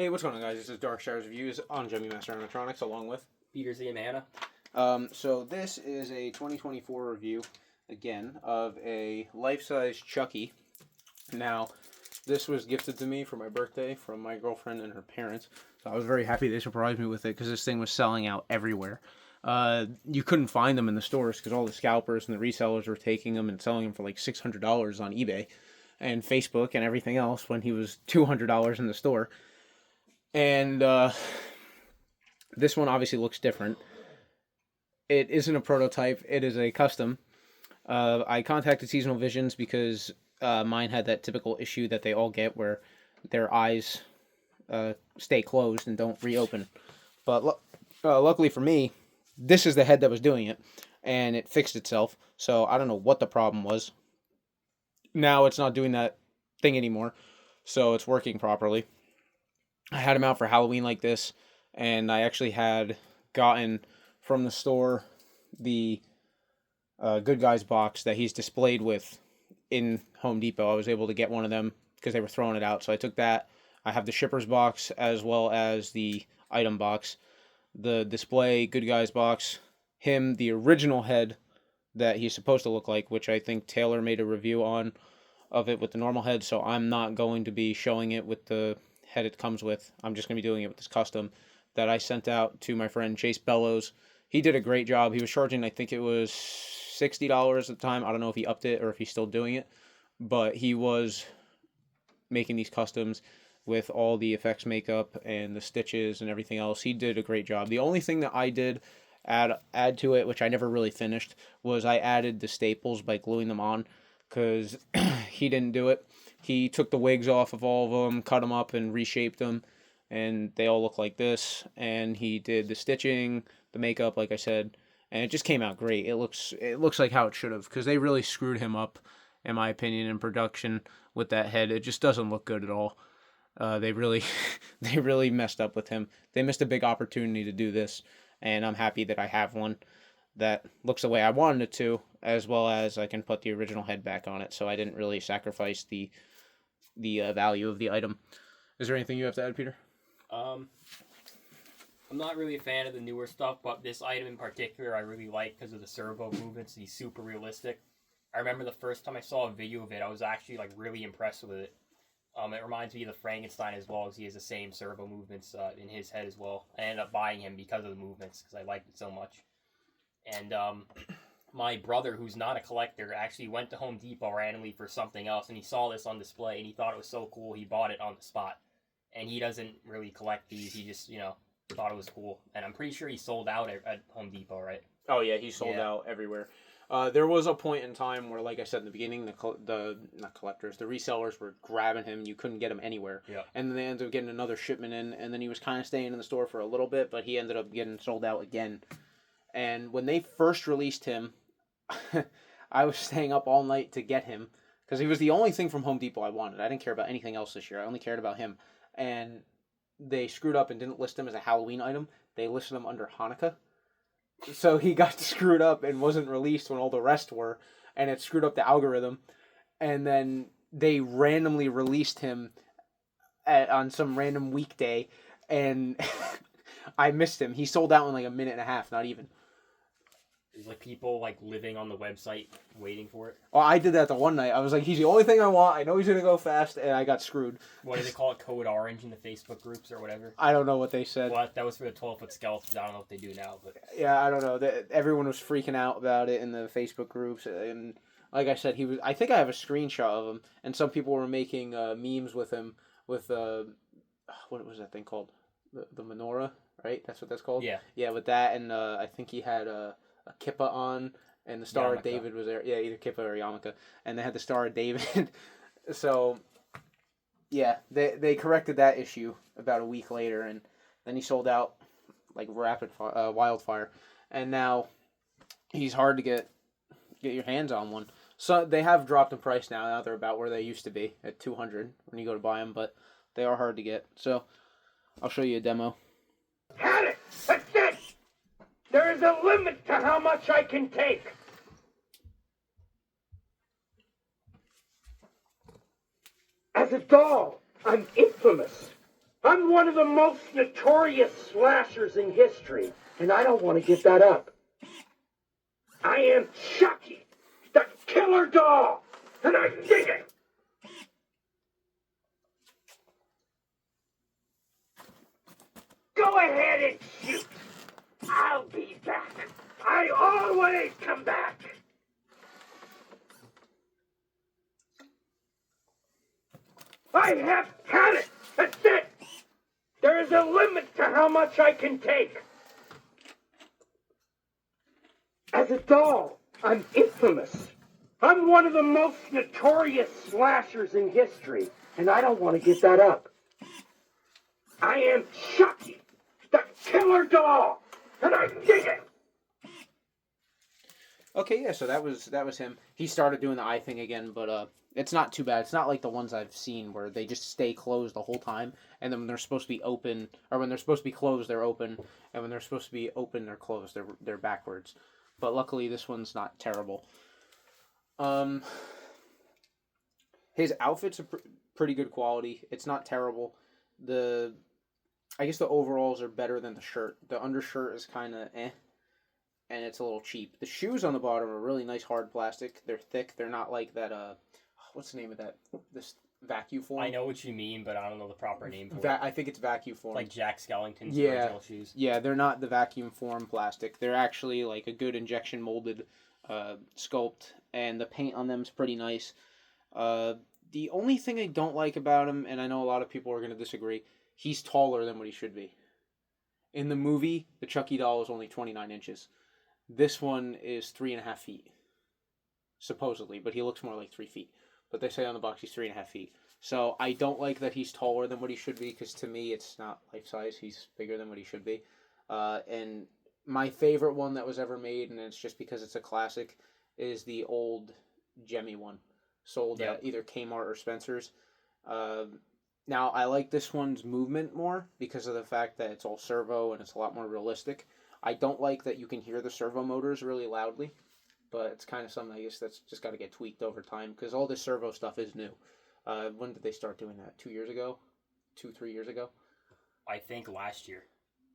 Hey, what's going on, guys? This is Dark Stars Reviews on Jimmy Master Animatronics, along with Peter Z and Anna. So this is a 2024 review, again, of a life-size Chucky. Now, this was gifted to me for my birthday from my girlfriend and her parents. So I was very happy they surprised me with it because this thing was selling out everywhere. You couldn't find them in the stores because all the scalpers and the resellers were taking them and selling them for like $600 on eBay and Facebook and everything else when he was $200 in the store. And this one obviously looks different. It isn't a prototype. It is a custom. I contacted Seasonal Visions because mine had that typical issue that they all get where their eyes stay closed and don't reopen. But luckily for me, this is the head that was doing it, and it fixed itself. So I don't know what the problem was. Now it's not doing that thing anymore, so it's working properly. I had him out for Halloween like this, and I actually had gotten from the store the Good Guys box that he's displayed with in Home Depot. I was able to get one of them because they were throwing it out, so I took that. I have the shipper's box as well as the item box. The display Good Guys box, him, the original head that he's supposed to look like, which I think Taylor made a review on of it with the normal head, so I'm not going to be showing it with the head it comes with. I'm just going to be doing it with this custom that I sent out to my friend Chase Bellows. He did a great job. He was charging, I think it was $60 at the time. I don't know if he upped it or if he's still doing it, but he was making these customs with all the effects makeup and the stitches and everything else. He did a great job. The only thing that I did add to it, which I never really finished, was I added the staples by gluing them on because he didn't do it. He took the wigs off of all of them, cut them up, and reshaped them, and they all look like this. And he did the stitching, the makeup, like I said, and it just came out great. It looks like how it should have, because they really screwed him up, in my opinion, in production with that head. It just doesn't look good at all. They really messed up with him. They missed a big opportunity to do this, and I'm happy that I have one that looks the way I wanted it to, as well as I can put the original head back on it. So I didn't really sacrifice the value of the item. Is there anything you have to add, Peter? I'm not really a fan of the newer stuff, but this item in particular I really like because of the servo movements. He's super realistic. I remember the first time I saw a video of it, I was actually like really impressed with it. It reminds me of the Frankenstein as well, as he has the same servo movements in his head as well. I ended up buying him because of the movements, because I liked it so much. And my brother, who's not a collector, actually went to Home Depot randomly for something else, and he saw this on display, and he thought it was so cool, he bought it on the spot. And he doesn't really collect these, he just, thought it was cool. And I'm pretty sure he sold out at Home Depot, right? Oh, yeah, he sold out everywhere. There was a point in time where, like I said in the beginning, the not collectors, the resellers were grabbing him. You couldn't get him anywhere. Yeah. And then they ended up getting another shipment in, and then he was kind of staying in the store for a little bit, but he ended up getting sold out again. And when they first released him, I was staying up all night to get him because he was the only thing from Home Depot I wanted. I didn't care about anything else this year. I only cared about him. And they screwed up and didn't list him as a Halloween item. They listed him under Hanukkah. So he got screwed up and wasn't released when all the rest were. And it screwed up the algorithm. And then they randomly released him on some random weekday. And I missed him. He sold out in like a minute and a half, not even. There's like people like living on the website waiting for it. Well, I did that the one night. I was like, he's the only thing I want. I know he's going to go fast, and I got screwed. What do they call it? Code Orange in the Facebook groups or whatever? I don't know what they said. Well, that was for the 12-foot skeletons. I don't know what they do now. But yeah, I don't know. Everyone was freaking out about it in the Facebook groups. And like I said, I think I have a screenshot of him, and some people were making memes with him with, what was that thing called? The menorah, right? That's what that's called? Yeah. Yeah, with that, and I think he had a kippah on, and the Star of David was there. Yeah, either kippah or yarmulke. And they had the Star of David. So, yeah, they corrected that issue about a week later, and then he sold out like wildfire. And now he's hard to get your hands on one. So they have dropped in price now. Now they're about where they used to be at $200 when you go to buy them, but they are hard to get. So I'll show you a demo. Had it! That's it! There is a limit to how much I can take. As a doll, I'm infamous. I'm one of the most notorious slashers in history, and I don't want to give that up. I am Chucky, the killer doll, and I dig it. Go ahead and shoot. I'll be back. I always come back. I have had it. That's it. There is a limit to how much I can take. As a doll, I'm infamous. I'm one of the most notorious slashers in history, and I don't want to give that up. I am Chucky, the killer doll, and I dig it. Okay, yeah, so that was him. He started doing the eye thing again, but it's not too bad. It's not like the ones I've seen where they just stay closed the whole time, and then when they're supposed to be open, or when they're supposed to be closed, they're open, and when they're supposed to be open, they're closed. They're backwards. But luckily, this one's not terrible. His outfits are pretty good quality. It's not terrible. I guess the overalls are better than the shirt. The undershirt is kind of and it's a little cheap. The shoes on the bottom are really nice hard plastic. They're thick. They're not like that, what's the name of that? This vacuum form? I know what you mean, but I don't know the proper name for it. I think it's vacuum form. Like Jack Skellington's Yeah. original shoes. Yeah, they're not the vacuum form plastic. They're actually like a good injection molded sculpt, and the paint on them is pretty nice. The only thing I don't like about him, and I know a lot of people are going to disagree, he's taller than what he should be. In the movie, the Chucky doll is only 29 inches. This one is 3.5 feet, supposedly, but he looks more like 3 feet. But they say on the box he's 3.5 feet. So I don't like that he's taller than what he should be, because to me it's not life size. He's bigger than what he should be. And my favorite one that was ever made, and it's just because it's a classic, is the old Jemmy one, sold at either Kmart or Spencer's. Now I like this one's movement more because of the fact that it's all servo and it's a lot more realistic. I don't like that you can hear the servo motors really loudly, but it's kind of something I guess that's just got to get tweaked over time, because all this servo stuff is new. When did they start doing that? 2 years ago? 3 years ago? I think last year.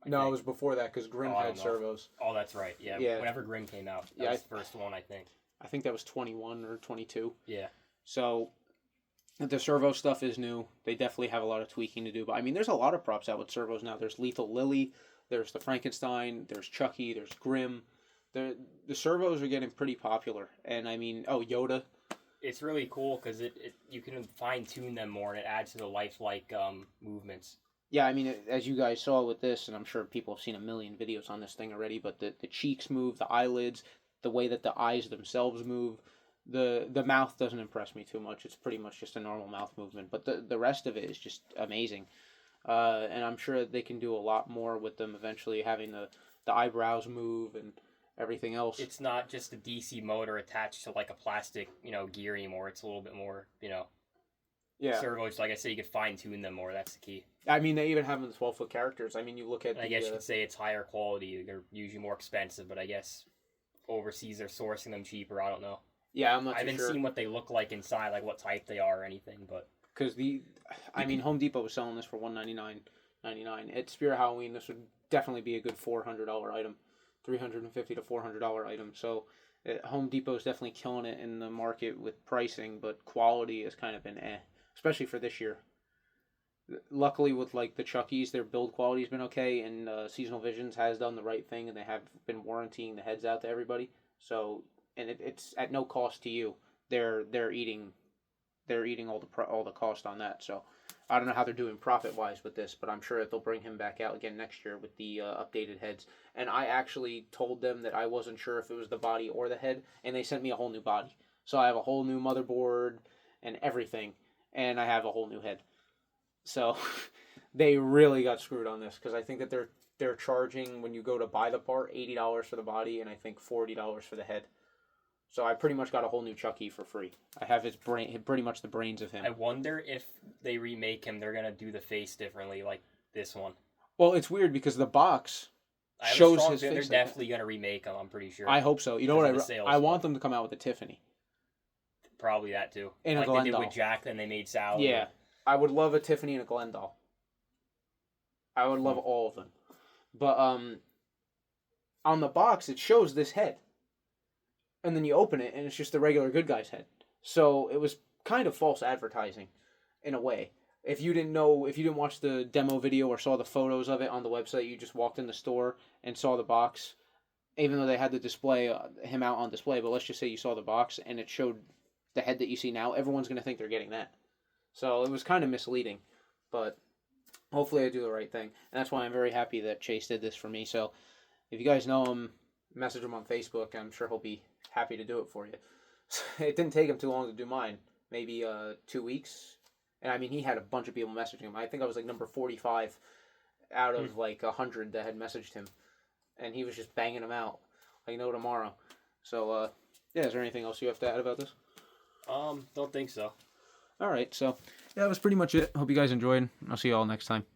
It was before that, because Grimm had servos. Oh, that's right. Yeah. Whenever Grimm came out, that was the first one, I think. I think that was 21 or 22. Yeah. So the servo stuff is new. They definitely have a lot of tweaking to do. But I mean, there's a lot of props out with servos now. There's Lethal Lily, there's the Frankenstein, there's Chucky, there's Grimm. The servos are getting pretty popular. And I mean, Yoda. It's really cool because you can fine tune them more, and it adds to the lifelike movements. Yeah, I mean, as you guys saw with this, and I'm sure people have seen a million videos on this thing already, but the cheeks move, the eyelids, the way that the eyes themselves move. The mouth doesn't impress me too much. It's pretty much just a normal mouth movement. But the rest of it is just amazing. And I'm sure they can do a lot more with them eventually, having the eyebrows move and everything else. It's not just a DC motor attached to like a plastic, gear anymore. It's a little bit more, servos. Like I said, you could fine tune them more. That's the key. I mean, they even have them 12-foot characters. I mean, you look at I guess you could say it's higher quality. They're usually more expensive, but I guess overseas they're sourcing them cheaper. I don't know. Yeah, I'm not I haven't sure. seen what they look like inside, like what type they are or anything, but because Home Depot was selling this for $199.99. At Spirit Halloween, this would definitely be a good $400 item, $350 to $400 item. So Home Depot is definitely killing it in the market with pricing, but quality has kind of been especially for this year. Luckily, with like the Chuckies, their build quality has been okay, and Seasonal Visions has done the right thing, and they have been warrantying the heads out to everybody. So, and it's at no cost to you. They're eating all the cost on that. So, I don't know how they're doing profit wise with this, but I'm sure that they'll bring him back out again next year with the updated heads. And I actually told them that I wasn't sure if it was the body or the head, and they sent me a whole new body. So I have a whole new motherboard and everything, and I have a whole new head. So they really got screwed on this, because I think that they're charging, when you go to buy the part, $80 for the body, and I think $40 for the head. So I pretty much got a whole new Chucky for free. I have his brain, pretty much the brains of him. I wonder if they remake him, they're gonna do the face differently, like this one. Well, it's weird because the box shows his face. They're definitely gonna remake him. I'm pretty sure. I hope so. You know what? I want them to come out with a Tiffany. Probably that too. And like a Glendale. They did with Jack, then they made Sally. Yeah, I would love a Tiffany and a Glendale. I would love all of them. But on the box, it shows this head. And then you open it, and it's just the regular good guy's head. So it was kind of false advertising, in a way. If you didn't watch the demo video or saw the photos of it on the website, you just walked in the store and saw the box, even though they had the display, him out on display. But let's just say you saw the box, and it showed the head that you see now. Everyone's going to think they're getting that. So it was kind of misleading. But hopefully I do the right thing. And that's why I'm very happy that Chase did this for me. So if you guys know him, message him on Facebook. I'm sure he'll be happy to do it for you. It didn't take him too long to do mine. Maybe 2 weeks. And I mean, he had a bunch of people messaging him. I think I was like number 45 out of like 100 that had messaged him. And he was just banging them out like no tomorrow. So, yeah, is there anything else you have to add about this? Don't think so. All right, so yeah, that was pretty much it. Hope you guys enjoyed. I'll see you all next time.